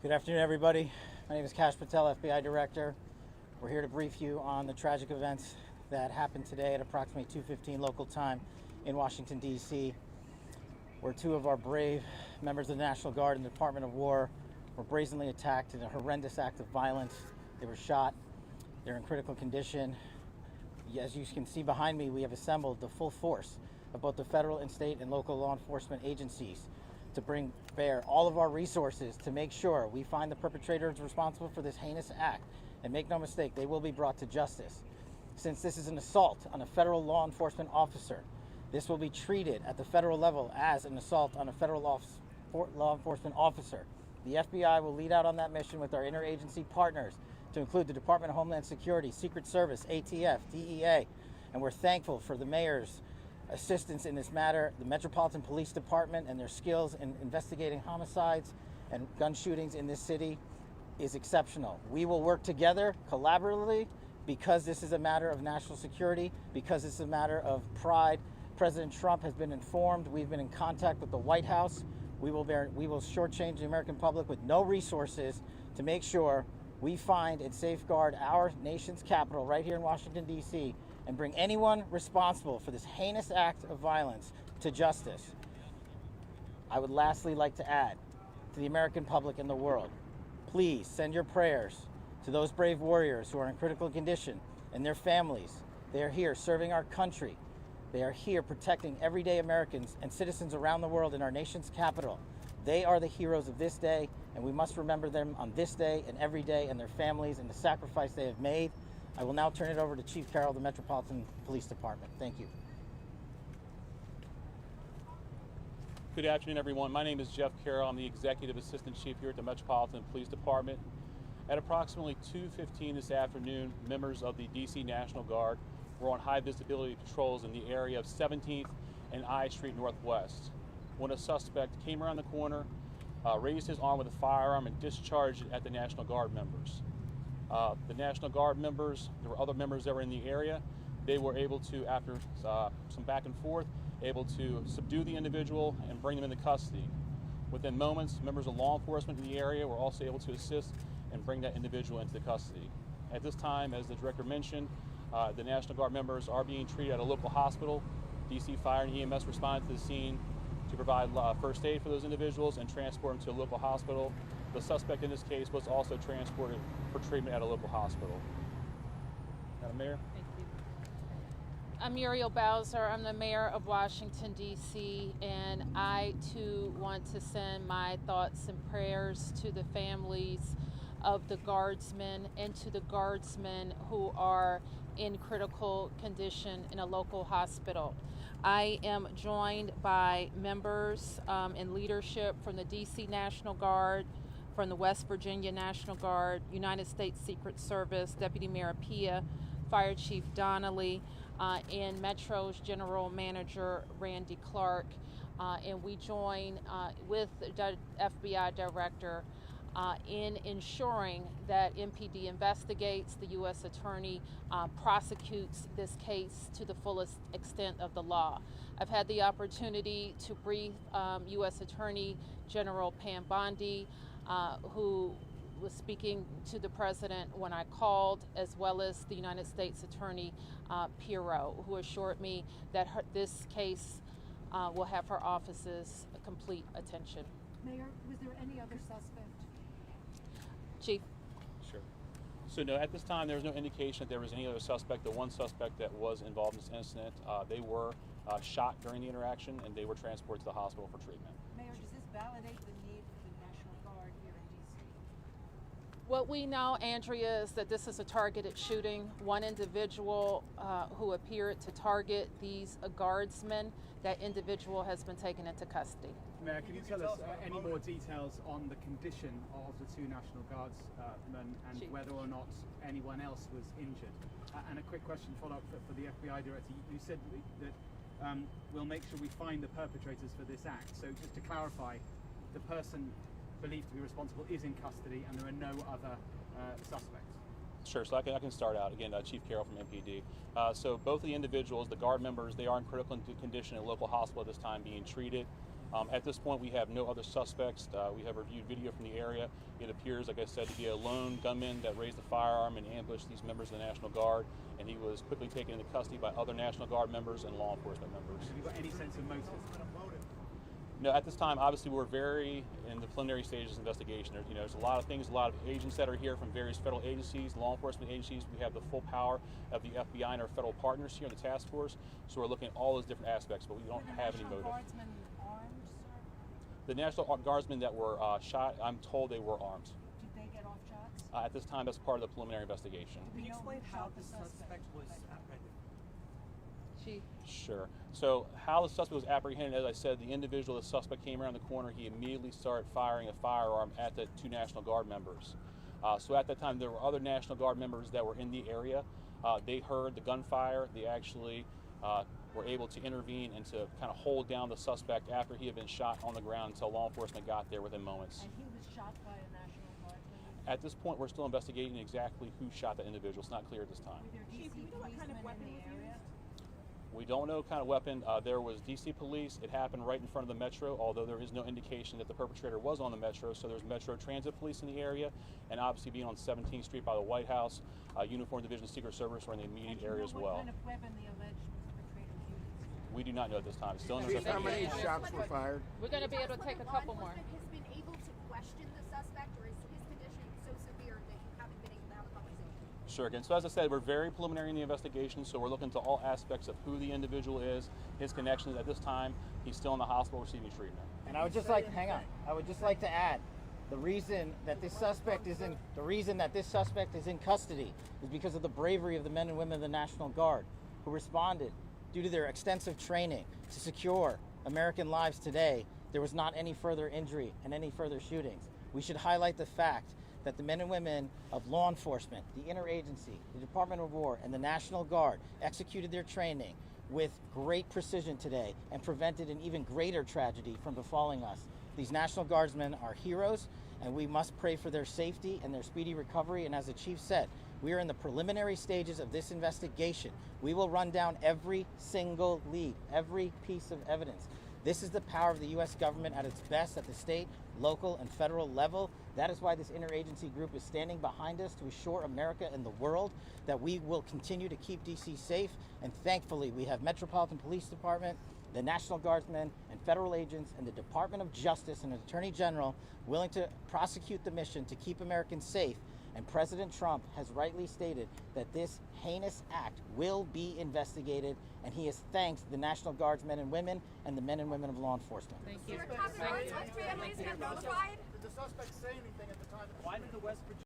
Good afternoon, everybody. My name is Kash Patel, FBI Director. We're here to brief you on the tragic events that happened today at approximately 2:15 local time in Washington, D.C., where two of our brave members of the National Guard and the Department of War were brazenly attacked in a horrendous act of violence. They were shot. They're in critical condition. As you can see behind me, we have assembled the full force of both the federal and state and local law enforcement agencies to bring bear all of our resources to make sure we find the perpetrators responsible for this heinous act. And make no mistake, they will be brought to justice. Since this is an assault on a federal law enforcement officer, this will be treated at the federal level as an assault on a federal law enforcement officer. The FBI will lead out on that mission with our interagency partners, to include the Department of Homeland Security, Secret Service, ATF, DEA, and we're thankful for the mayor's assistance in this matter, the Metropolitan Police Department and their skills in investigating homicides and gun shootings in this city is exceptional. We will work together collaboratively because this is a matter of national security, because this is a matter of pride. President Trump has been informed. We've been in contact with the White House. We will shortchange the American public with no resources to make sure we find and safeguard our nation's capital right here in Washington, D.C., and bring anyone responsible for this heinous act of violence to justice. I would lastly like to add to the American public and the world, please send your prayers to those brave warriors who are in critical condition and their families. They are here serving our country. They are here protecting everyday Americans and citizens around the world in our nation's capital. They are the heroes of this day, and we must remember them on this day and every day, and their families and the sacrifice they have made. I will now turn it over to Chief Carroll of the Metropolitan Police Department. Thank you. Good afternoon, everyone. My name is Jeff Carroll. I'm the Executive Assistant Chief here at the Metropolitan Police Department. At approximately 2:15 this afternoon, members of the DC National Guard were on high visibility patrols in the area of 17th and I Street Northwest when a suspect came around the corner, raised his arm with a firearm and discharged it at the National Guard members. The National Guard members, there were other members that were in the area. They were able to, after some back and forth, able to subdue the individual and bring them into custody. Within moments, members of law enforcement in the area were also able to assist and bring that individual into custody. At this time, as the director mentioned, the National Guard members are being treated at a local hospital. DC Fire and EMS responded to the scene to provide first aid for those individuals and transport them to a local hospital. The suspect in this case was also transported for treatment at a local hospital. Madam Mayor? Thank you. I'm Muriel Bowser. I'm the mayor of Washington, D.C., and I too want to send my thoughts and prayers to the families of the guardsmen and to the guardsmen who are in critical condition in a local hospital. I am joined by members and leadership from the DC National Guard, from the West Virginia National Guard, United States Secret Service, Deputy Mayor Pia, Fire Chief Donnelly, and Metro's General Manager Randy Clark. And we join with the FBI Director in ensuring that MPD investigates, the U.S. Attorney prosecutes this case to the fullest extent of the law. I've had the opportunity to brief U.S. Attorney General Pam Bondi, who was speaking to the President when I called, as well as the United States Attorney Pirro, who assured me that this case will have her office's complete attention. Mayor, was there any other suspect? Chief. Sure. So no, at this time there was no indication that there was any other suspect. The one suspect that was involved in this incident, they were shot during the interaction and they were transported to the hospital for treatment. Mayor, does this validate the need for the National Guard here in D.C.? What we know, Andrea, is that this is a targeted shooting. One individual who appeared to target these guardsmen, that individual has been taken into custody. Mayor, can you tell us any more details on the condition of the two National Guardsmen and Chief. whether or not anyone else was injured? And a quick question follow-up for the FBI Director. You said that we'll make sure we find the perpetrators for this act. So just to clarify, the person believed to be responsible is in custody and there are no other suspects? Sure, so I can start out. Again, Chief Carroll from MPD. So both of the individuals, the guard members, they are in critical condition at a local hospital at this time being treated. At this point, we have no other suspects. We have reviewed video from the area. It appears, like I said, to be a lone gunman that raised a firearm and ambushed these members of the National Guard, and he was quickly taken into custody by other National Guard members and law enforcement members. Have you got any sense of motive? No, at this time, obviously, we're very in the preliminary stages of investigation. There's a lot of things, a lot of agents that are here from various federal agencies, law enforcement agencies. We have the full power of the FBI and our federal partners here in the task force. So we're looking at all those different aspects, but we don't have any motive. Guardsmen armed, sir? The National Guardsmen that were shot, I'm told they were armed. Did they get off shots? At this time, that's part of the preliminary investigation. Do we Can you know explain who how shot the suspect was apprehended? Sure. So how the suspect was apprehended, as I said, the individual, the suspect came around the corner. He immediately started firing a firearm at the two National Guard members. So at that time, there were other National Guard members that were in the area. They heard the gunfire. They actually were able to intervene and to kind of hold down the suspect after he had been shot on the ground until law enforcement got there within moments. And he was shot by a National Guardsman? At this point, we're still investigating exactly who shot that individual. It's not clear at this time. Were there Chief, DC do you know what kind of policemen weapon in the was area? We don't know what kind of weapon. There was DC police. It happened right in front of the Metro, although there is no indication that the perpetrator was on the Metro. So there's Metro Transit Police in the area, and obviously being on 17th Street by the White House, Uniform Division of Secret Service were in the immediate area as well. What kind of weapon the alleged perpetrator used? We do not know at this time. It's still in Chief, how investigation. many shots were fired? We're going to be able to take a couple more. Has been able to question the suspect, or is his condition so severe that you haven't been able to have a conversation? Sure. Again, so as I said, we're very preliminary in the investigation, so we're looking to all aspects of who the individual is, his connections. At this time, he's still in the hospital receiving treatment. And I would just like, hang on, I would just like to add, the reason that this suspect is in custody is because of the bravery of the men and women of the National Guard who responded due to their extensive training to secure American lives today. There was not any further injury and any further shootings. We should highlight the fact that the men and women of law enforcement, the interagency, the Department of War, and the National Guard executed their training with great precision today and prevented an even greater tragedy from befalling us. These National Guardsmen are heroes, and we must pray for their safety and their speedy recovery. And as the Chief said, we are in the preliminary stages of this investigation. We will run down every single lead, every piece of evidence. This is the power of the U.S. government at its best at the state, local, and federal level. That is why this interagency group is standing behind us to assure America and the world that we will continue to keep D.C. safe. And thankfully, we have Metropolitan Police Department, the National Guardsmen, and federal agents, and the Department of Justice and Attorney General willing to prosecute the mission to keep Americans safe. And President Trump has rightly stated that this heinous act will be investigated, and he has thanked the National Guards men and women and the men and women of law enforcement. Thank you. Your families have notified? Did the suspect say anything at the time? Why did the West Virginia